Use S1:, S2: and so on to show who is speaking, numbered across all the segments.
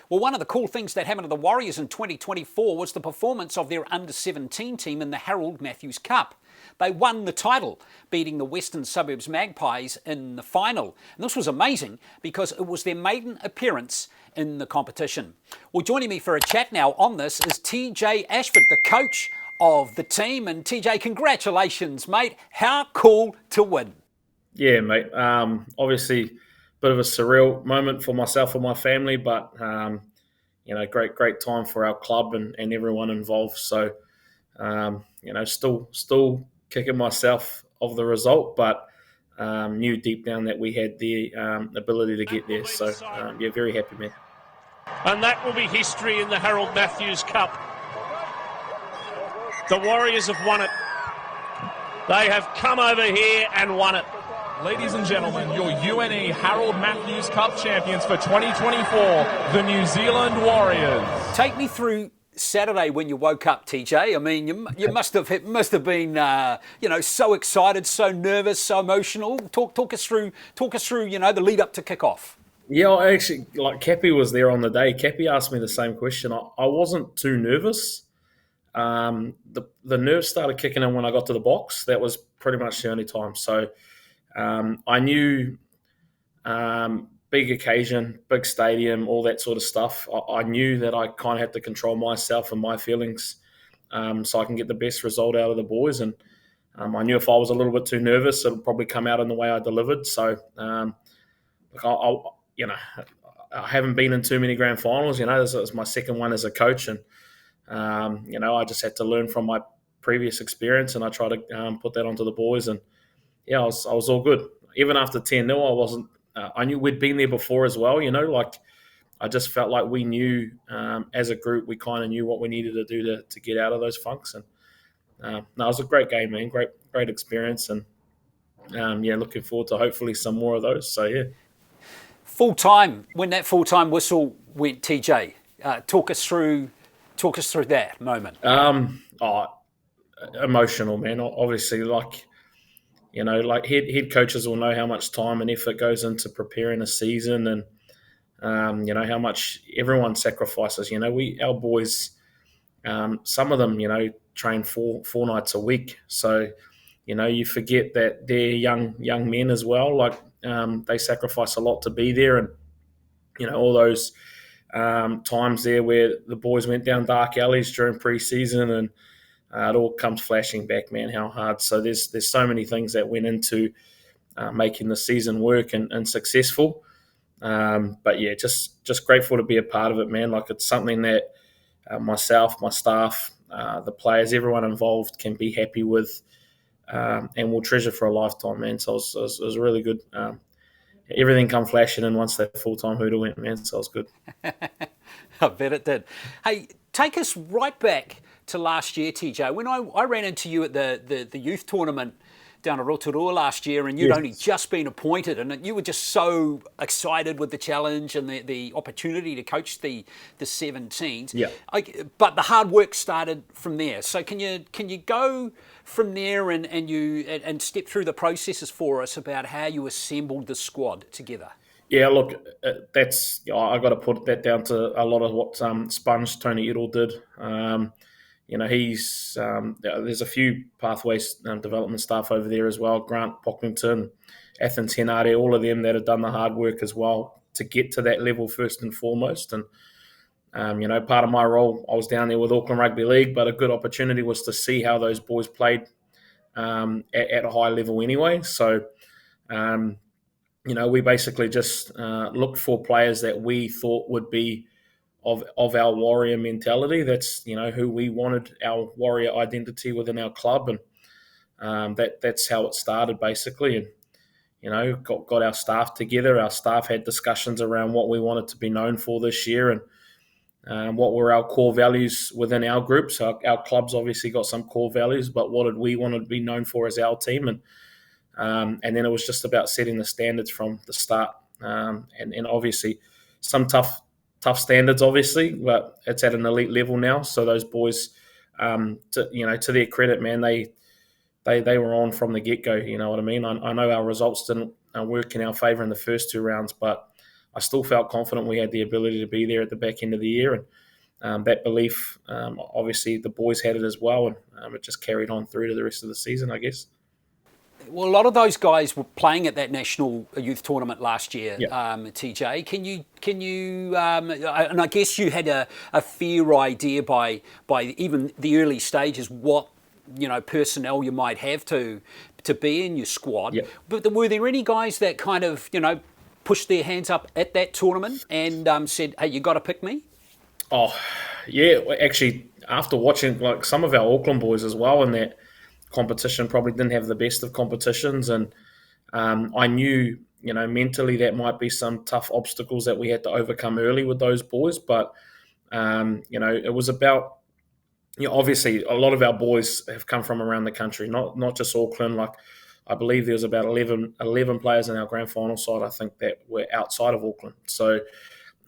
S1: Well, one of the cool things that happened to the Warriors in 2024 was the performance of their under-17 team in the Harold Matthews Cup. They won the title, beating the Western Suburbs Magpies in the final. And this was amazing because it was their maiden appearance in the competition. Well, joining me for a chat now on this is TJ Ashford, the coach of the team. And TJ, congratulations, mate. How cool to win.
S2: Yeah, mate. Obviously, a bit of a surreal moment for myself and my family, but great time for our club and everyone involved. So, still kicking myself of the result, but knew deep down that we had the ability to get there. So, very happy, man.
S3: And that will be history in the Harold Matthews Cup. The Warriors have won it. They have come over here and won it.
S4: Ladies and gentlemen, your UNE Harold Matthews Cup champions for 2024, the New Zealand Warriors.
S1: Take me through Saturday when you woke up, TJ. I mean, you must have been, so excited, so nervous, so emotional. Talk us through, the lead up to kick-off.
S2: Yeah, actually, Cappy was there on the day. Cappy asked me the same question. I wasn't too nervous. The nerves started kicking in when I got to the box. That was pretty much the only time. So I knew big occasion, big stadium, all that sort of stuff. I knew that I kind of had to control myself and my feelings so I can get the best result out of the boys. And I knew if I was a little bit too nervous, it would probably come out in the way I delivered. So, I haven't been in too many grand finals. This is my second one as a coach. And, I just had to learn from my previous experience, and I tried to put that onto the boys. And, I was all good. Even after 10-0, I wasn't. I knew we'd been there before as well. I just felt like we knew as a group, we kind of knew what we needed to do to get out of those funks. And it was a great game, man. Great experience, and looking forward to hopefully some more of those. So yeah.
S1: When that full-time whistle went, TJ, talk us through that moment.
S2: Emotional, man. Obviously, head coaches will know how much time and effort goes into preparing a season, and how much everyone sacrifices. Our boys, some of them, train four nights a week. So, you forget that they're young men as well. They sacrifice a lot to be there, and all those times there where the boys went down dark alleys during pre-season, and it all comes flashing back, man, how hard. So there's so many things that went into making the season work and successful. But yeah, just grateful to be a part of it, man. It's something that myself, my staff, the players, everyone involved can be happy with, and will treasure for a lifetime, man. So it was really good. Everything come flashing in once that full-time hooter went, man. So it was good.
S1: I bet it did. Hey, take us right back to last year, TJ. When I ran into you at the youth tournament down at Rotorua last year, and you'd only just been appointed, and you were just so excited with the challenge and the opportunity to coach the 17s.
S2: Yeah.
S1: But the hard work started from there. So can you go from there and step through the processes for us about how you assembled the squad together?
S2: Yeah, look, I got to put that down to a lot of what Sponge Tony Edel did. He's there's a few pathways development staff over there as well. Grant Pocklington, Athens Henare, all of them that have done the hard work as well to get to that level first and foremost. And part of my role, I was down there with Auckland Rugby League, but a good opportunity was to see how those boys played at a high level anyway. So, we basically just looked for players that we thought would be of our warrior mentality. That's who we wanted, our warrior identity within our club, and that's how it started basically. And got our staff together. Our staff had discussions around what we wanted to be known for this year, and what were our core values within our group. So our club's obviously got some core values, but what did we want to be known for as our team? And then it was just about setting the standards from the start, and obviously some tough standards, obviously, but it's at an elite level now. So those boys, to their credit, man, they were on from the get-go. You know what I mean? I know our results didn't work in our favour in the first two rounds, but I still felt confident we had the ability to be there at the back end of the year. And that belief, obviously, the boys had it as well. And it just carried on through to the rest of the season, I guess.
S1: Well, a lot of those guys were playing at that national youth tournament last year,
S2: Yep.
S1: TJ. Can you? And I guess you had a fair idea by even the early stages what personnel you might have to be in your squad.
S2: Yep.
S1: But were there any guys that kind of pushed their hands up at that tournament and said, "Hey, you got to pick me"?
S2: Oh, yeah. Actually, after watching like some of our Auckland boys as well in that competition, probably didn't have the best of competitions, and I knew mentally that might be some tough obstacles that we had to overcome early with those boys. But it was about obviously a lot of our boys have come from around the country, not just Auckland. Like I believe there was about 11 players in our grand final side, I think, that were outside of Auckland. So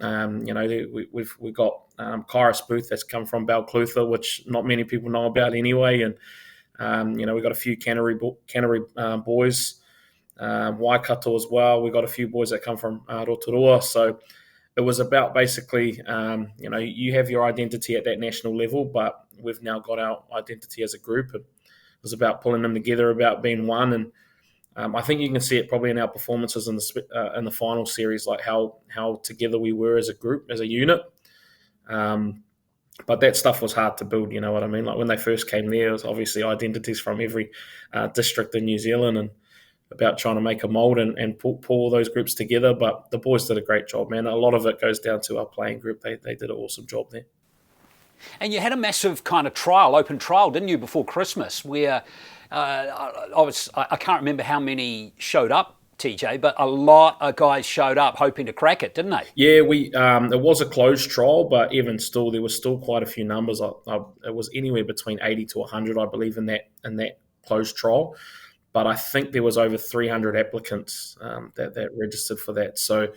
S2: we've got Kairus Booth that's come from Balclutha, which not many people know about anyway, and we've got a few Canterbury boys, Waikato as well. We've got a few boys that come from Rotorua. So it was about basically, you have your identity at that national level, but we've now got our identity as a group. And it was about pulling them together, about being one. And I think you can see it probably in our performances in the final series, like how together we were as a group, as a unit. But that stuff was hard to build, you know what I mean? Like when they first came there, it was obviously identities from every district in New Zealand and about trying to make a mould and pull all those groups together. But the boys did a great job, man. A lot of it goes down to our playing group. They did an awesome job there.
S1: And you had a massive kind of open trial, didn't you, before Christmas, where I can't remember how many showed up, TJ, but a lot of guys showed up hoping to crack it, didn't they?
S2: Yeah, it was a closed trial, but even still, there was still quite a few numbers. It was anywhere between 80 to 100, I believe, in that closed trial. But I think there was over 300 applicants that registered for that. So,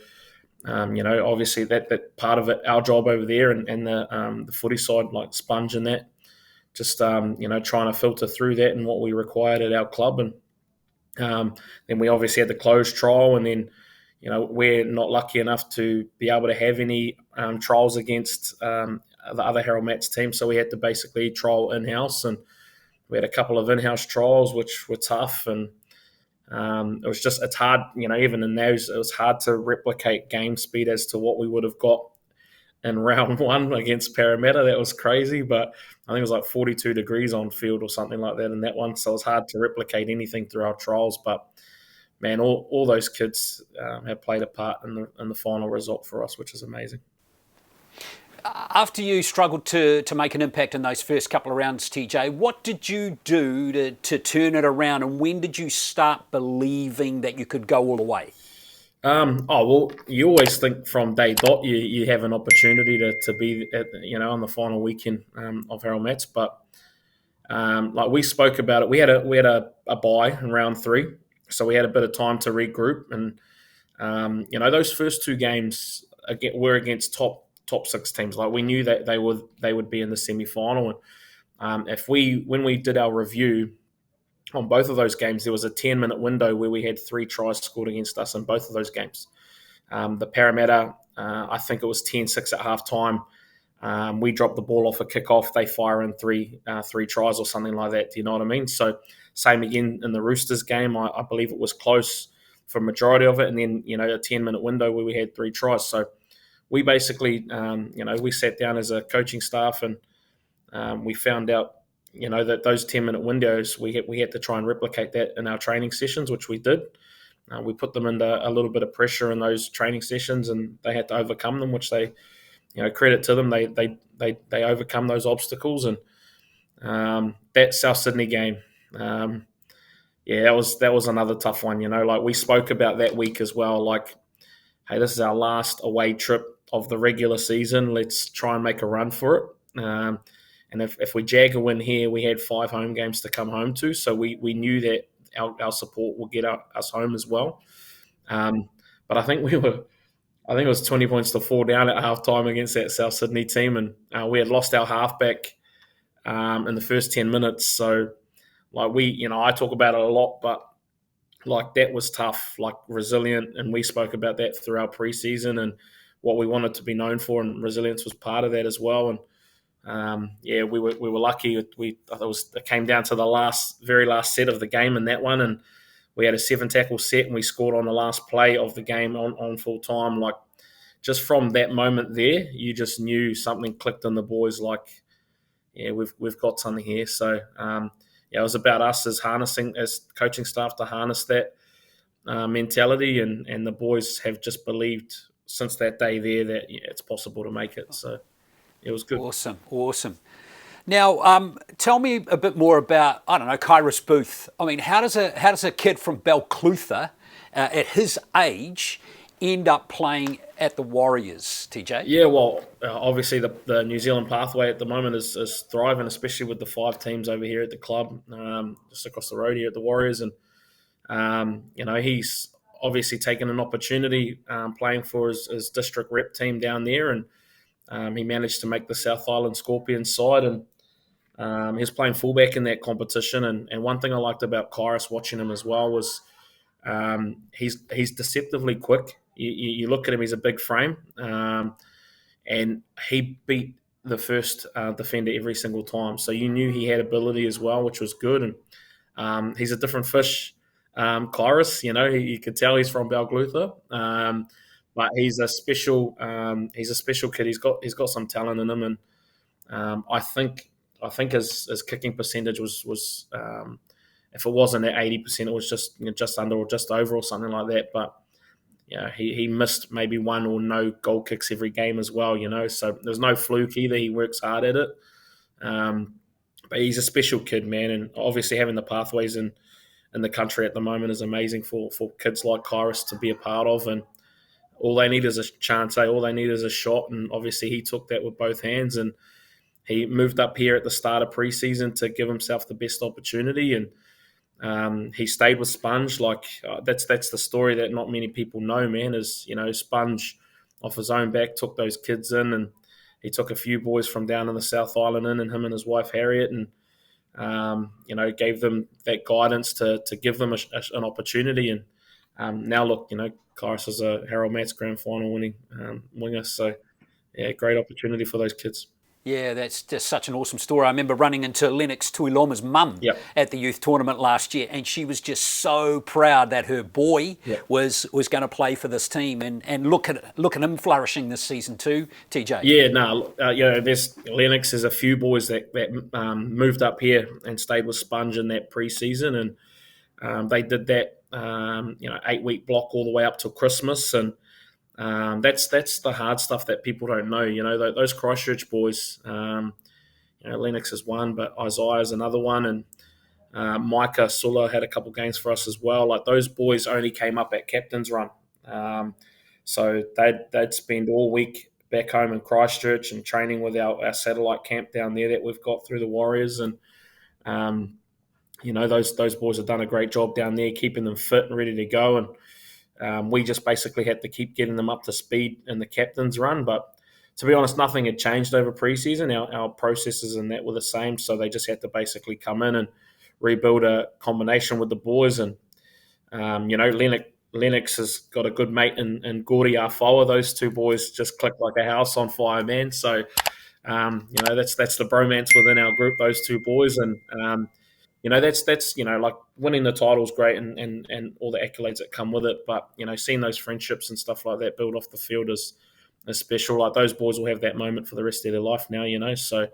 S2: obviously that part of it, our job over there and the footy side, like Sponge and that, just trying to filter through that and what we required at our club. And then we obviously had the closed trial, and then we're not lucky enough to be able to have any trials against the other Harold Mats team, so we had to basically trial in-house, and we had a couple of in-house trials which were tough, and it's hard, even in those, it was hard to replicate game speed as to what we would have got in round one against Parramatta. That was crazy, but I think it was like 42 degrees on field or something like that in that one. So it was hard to replicate anything through our trials. But man, all those kids have played a part in the final result for us, which is amazing.
S1: After you struggled to make an impact in those first couple of rounds, TJ, what did you do to turn it around, and when did you start believing that you could go all the way?
S2: Well, you always think from day dot you have an opportunity to be at, on the final weekend of Harold Mats, but like we spoke about it, we had a bye in round 3, so we had a bit of time to regroup, and those first 2 games were against top 6 teams. Like we knew that they would be in the semi-final, and when we did our review on both of those games, there was a 10-minute window where we had 3 tries scored against us in both of those games. The Parramatta, I think it was 10-6 at halftime. We dropped the ball off a kickoff. They fire in three tries or something like that. Do you know what I mean? So same again in the Roosters game. I believe it was close for a majority of it. And then, a 10-minute window where we had 3 tries. So we basically, we sat down as a coaching staff and we found out, that those 10-minute windows, we had to try and replicate that in our training sessions, which we did. We put them under a little bit of pressure in those training sessions, and they had to overcome them, which they, credit to them. They overcome those obstacles, and that South Sydney game, that was another tough one. Like we spoke about that week as well. Like, hey, this is our last away trip of the regular season. Let's try and make a run for it. And if we jag a win here, we had 5 home games to come home to. So we knew that our support will get us home as well. But I think it was 20 points to 4 down at halftime against that South Sydney team. And we had lost our halfback in the first 10 minutes. So like I talk about it a lot, but like that was tough, like resilient, and we spoke about that throughout preseason and what we wanted to be known for, and resilience was part of that as well. And yeah, we were lucky. It came down to the very last set of the game in that one, and we had a 7-tackle set, and we scored on the last play of the game on full time. Like, just from that moment there, you just knew something clicked in the boys. Like, yeah, we've got something here. So yeah, it was about us as coaching staff to harness that mentality, and the boys have just believed since that day there that it's possible to make it. So it was good.
S1: Awesome. Now, tell me a bit more about, I don't know, Kairus Booth. I mean, how does a kid from Balclutha at his age end up playing at the Warriors, TJ?
S2: Yeah, well, obviously the New Zealand pathway at the moment is thriving, especially with the 5 teams over here at the club, just across the road here at the Warriors. And, he's obviously taken an opportunity playing for his district rep team down there, and he managed to make the South Island Scorpions side, and he was playing fullback in that competition. And one thing I liked about Kairus watching him as well was he's deceptively quick. You look at him, he's a big frame, and he beat the first defender every single time. So you knew he had ability as well, which was good. And he's a different fish, Kairus. You could tell he's from Balclutha, but he's a special kid. He's got some talent in him, and I think his kicking percentage was if it wasn't at 80%, it was just under or just over or something like that. But yeah, he missed maybe one or no goal kicks every game as well. So there's no fluke either. He works hard at it. But he's a special kid, man, and obviously having the pathways in the country at the moment is amazing for kids like Kairus to be a part of. And all they need is a chance. All they need is a shot, and obviously he took that with both hands. And he moved up here at the start of preseason to give himself the best opportunity, and he stayed with Sponge. Like that's the story that not many people know, man. Is Sponge off his own back took those kids in, and he took a few boys from down in the South Island in, and him and his wife Harriet, and gave them that guidance to give them an opportunity. And now look, Kairus is a Harold Matts Grand Final winning winger, so yeah, great opportunity for those kids.
S1: Yeah, that's just such an awesome story. I remember running into Lennox Tuiloma's mum at the youth tournament last year, and she was just so proud that her boy was going to play for this team. And look at him flourishing this season too, TJ.
S2: Yeah, no, there's Lennox. There's a few boys that moved up here and stayed with Sponge in that preseason, and they did that 8-week block all the way up till Christmas. And that's the hard stuff that people don't know. Those Christchurch boys, Lennox is one, but Isaiah is another one, and Micah Sulla had a couple games for us as well. Like, those boys only came up at captain's run, so they'd spend all week back home in Christchurch and training with our satellite camp down there that we've got through the Warriors. And those boys have done a great job down there, keeping them fit and ready to go. And we just basically had to keep getting them up to speed in the captain's run. But to be honest, nothing had changed over preseason. Our processes and that were the same, so they just had to basically come in and rebuild a combination with the boys. And Lennox has got a good mate in Gordy Arfoa. Those two boys just click like a house on fire, man. So that's the bromance within our group, those two boys. And that's like winning the title is great and all the accolades that come with it. But, seeing those friendships and stuff like that build off the field is special. Like, those boys will have that moment for the rest of their life now, So,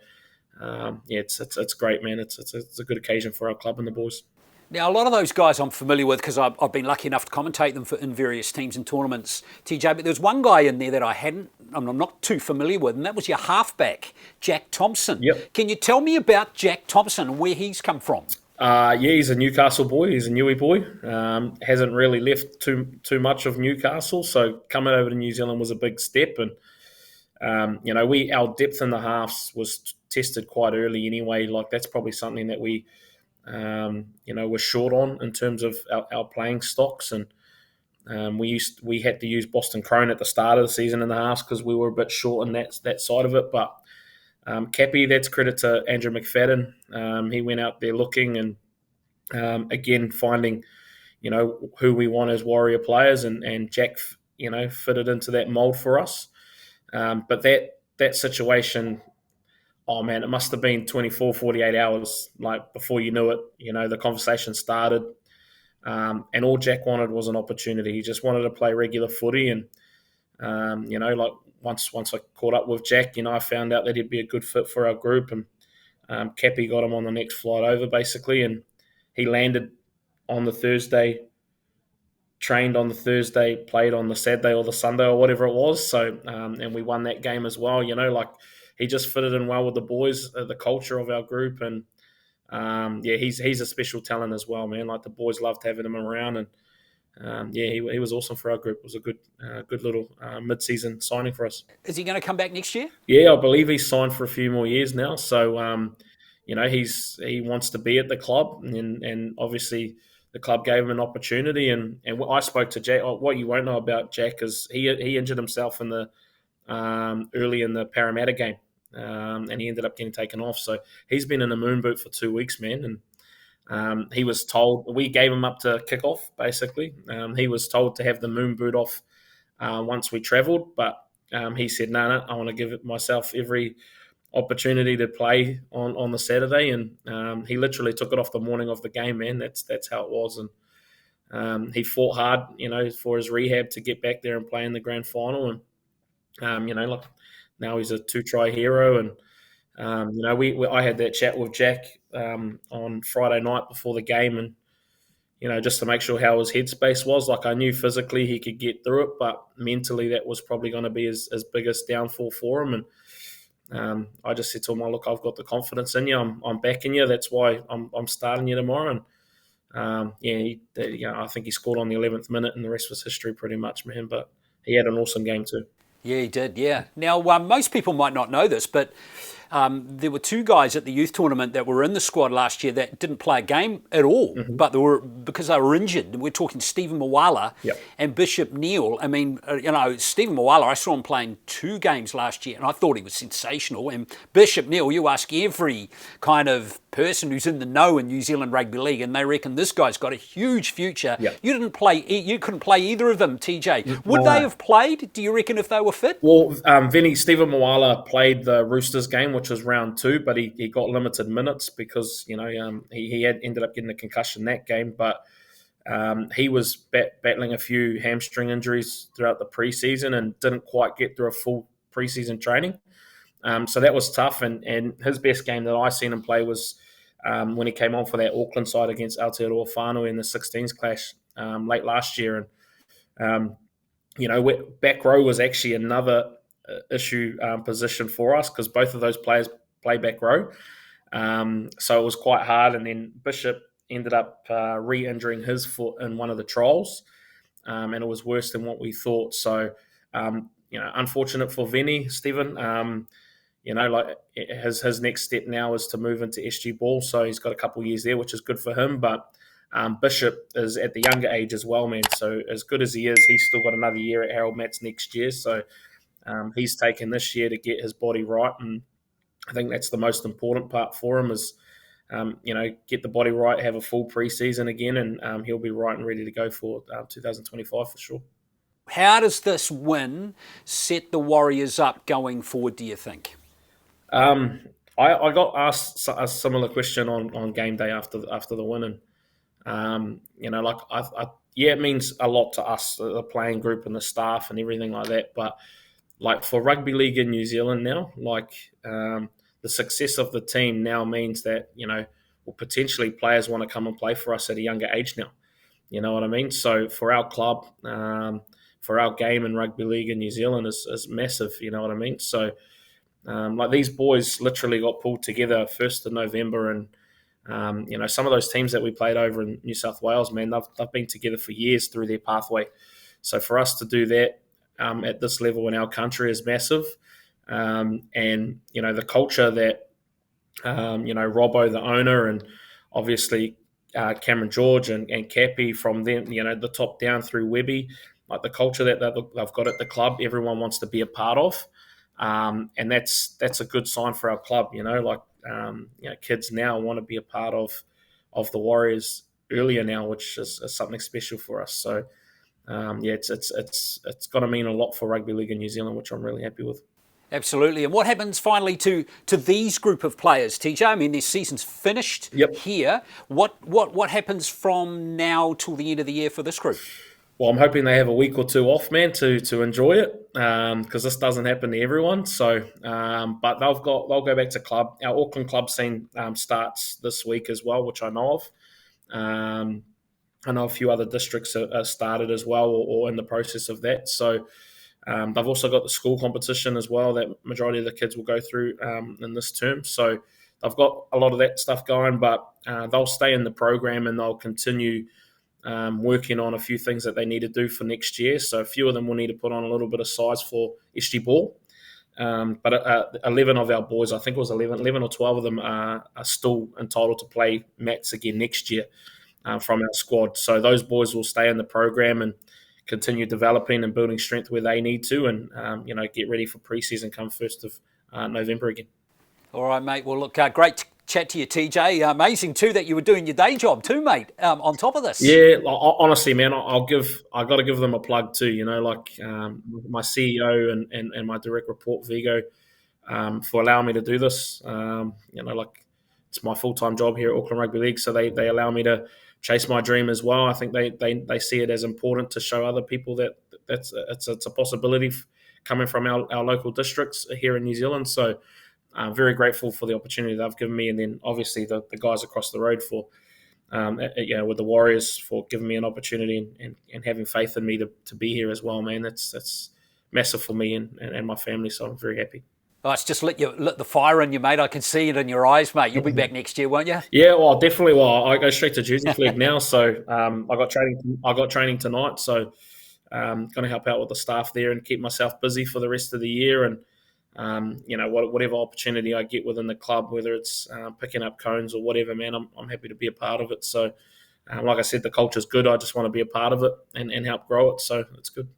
S2: it's great, man. It's a good occasion for our club and the boys.
S1: Now, a lot of those guys I'm familiar with because I've been lucky enough to commentate them in various teams and tournaments, TJ. But there's one guy in there that I'm not too familiar with, and that was your halfback, Jack Thompson.
S2: Yep.
S1: Can you tell me about Jack Thompson and where he's come from?
S2: He's a Newcastle boy. He's a Newey boy. Hasn't really left too much of Newcastle, so coming over to New Zealand was a big step. And our depth in the halves was tested quite early anyway. Like, that's probably something that we we're short on in terms of our playing stocks, and we had to use Boston Crone at the start of the season in the halves because we were a bit short on that side of it. But Cappy, that's credit to Andrew McFadden. He went out there looking and again finding who we want as Warrior players, and Jack, fitted into that mold for us. But that situation, oh man, it must have been 24, 48 hours like before you knew it. The conversation started, and all Jack wanted was an opportunity. He just wanted to play regular footy, and like once I caught up with Jack, I found out that he'd be a good fit for our group, and Cappy got him on the next flight over basically, and he landed on the Thursday, trained on the Thursday, played on the Saturday or the Sunday or whatever it was. So, and we won that game as well. Like he just fitted in well with the boys, the culture of our group, and he's a special talent as well, man. Like the boys loved having him around, and he was awesome for our group. It was a good little mid-season signing for us.
S1: Is he going to come back next year?
S2: Yeah, I believe he's signed for a few more years now. So, he wants to be at the club, and obviously the club gave him an opportunity. And I spoke to Jack. What you won't know about Jack is he injured himself in the early in the Parramatta game, and he ended up getting taken off. So he's been in a moon boot for 2 weeks, man, and he was told, we gave him up to kick off, basically. He was told to have the moon boot off once we travelled, but he said, no, I want to give myself every opportunity to play on the Saturday, and he literally took it off the morning of the game, man. That's how it was, and he fought hard, for his rehab to get back there and play in the grand final, and like now he's a 2-try hero, and I had that chat with Jack on Friday night before the game, and just to make sure how his headspace was. Like I knew physically he could get through it, but mentally that was probably going to be his biggest downfall for him. And I just said to him, look, I've got the confidence in you. I'm backing you. That's why I'm starting you tomorrow. And I think he scored on the 11th minute, and the rest was history pretty much, man. But he had an awesome game too.
S1: Yeah, he did, yeah. Now, most people might not know this, but there were 2 guys at the youth tournament that were in the squad last year that didn't play a game at all, but because they were injured. We're talking Stephen Moala and Bishop Neal. I mean, Stephen Moala, I saw him playing 2 games last year, and I thought he was sensational. And Bishop Neal, you ask every kind of person who's in the know in New Zealand Rugby League, and they reckon this guy's got a huge future.
S2: Yep.
S1: You couldn't play either of them, TJ. Would they have played, do you reckon, if they were fit?
S2: Well, Stephen Moala played the Roosters game, which was round 2, but he got limited minutes because he had ended up getting a concussion that game. But he was battling a few hamstring injuries throughout the preseason and didn't quite get through a full preseason training. So that was tough. And his best game that I seen him play was when he came on for that Auckland side against Aotearoa Whānau in the 16s clash late last year. And back row was actually another issue position for us because both of those players play back row. So it was quite hard. And then Bishop ended up re-injuring his foot in one of the trials, and it was worse than what we thought. So, unfortunate for Vinny, Stephen. His next step now is to move into SG ball. So he's got a couple of years there, which is good for him. But Bishop is at the younger age as well, man. So as good as he is, he's still got another year at Harold Mats next year. So he's taken this year to get his body right. And I think that's the most important part for him is, get the body right, have a full preseason again, and he'll be right and ready to go for 2025 for sure.
S1: How does this win set the Warriors up going forward, do you think?
S2: I got asked a similar question on game day after the win, and it means a lot to us, the playing group and the staff and everything like that. But like for rugby league in New Zealand now, the success of the team now means that potentially players want to come and play for us at a younger age now. You know what I mean? So for our club, for our game in rugby league in New Zealand is massive. You know what I mean? So. These boys literally got pulled together 1st of November, and some of those teams that we played over in New South Wales, man, they've been together for years through their pathway. So for us to do that at this level in our country is massive, and the culture that Robbo, the owner, and obviously Cameron George and Cappy from them, the top down through Webby, like the culture that they've got at the club, everyone wants to be a part of. And that's a good sign for our club, kids now want to be a part of the Warriors earlier now, which is something special for us. So it's going to mean a lot for rugby league in New Zealand, which I'm really happy with.
S1: Absolutely. And what happens finally to these group of players, TJ? I mean, their season's finished here. What happens from now till the end of the year for this group?
S2: Well, I'm hoping they have a week or two off, man, to enjoy it, because this doesn't happen to everyone. So, but they'll go back to club. Our Auckland club scene starts this week as well, which I know of. I know a few other districts are started as well, or in the process of that. So, they've also got the school competition as well that majority of the kids will go through in this term. So, they've got a lot of that stuff going, but they'll stay in the program and they'll continue working on a few things that they need to do for next year. So a few of them will need to put on a little bit of size for SG Ball. But 11 of our boys, I think it was 11 or 12 of them are still entitled to play mats again next year from our squad. So those boys will stay in the program and continue developing and building strength where they need to, and get ready for preseason come 1st of November again.
S1: All right, mate. Well, look, great chat to you, TJ. Amazing too that you were doing your day job too, mate. On top of this,
S2: yeah. Honestly, man, I got to give them a plug too. My CEO and my direct report Vigo, for allowing me to do this. It's my full-time job here at Auckland Rugby League, so they allow me to chase my dream as well. I think they see it as important to show other people that it's a possibility coming from our local districts here in New Zealand. So. I'm very grateful for the opportunity they've given me, and then obviously the guys across the road for, with the Warriors for giving me an opportunity and having faith in me to be here as well, man. That's massive for me and my family, so I'm very happy.
S1: Oh, it's just lit the fire in you, mate. I can see it in your eyes, mate. You'll be back next year, won't you?
S2: Yeah, well, definitely. Well, I go straight to Jersey Flag now, so I got training tonight, so going to help out with the staff there and keep myself busy for the rest of the year. And whatever opportunity I get within the club, whether it's picking up cones or whatever, man, I'm happy to be a part of it. So, like I said, the culture's good. I just want to be a part of it and help grow it. So it's good.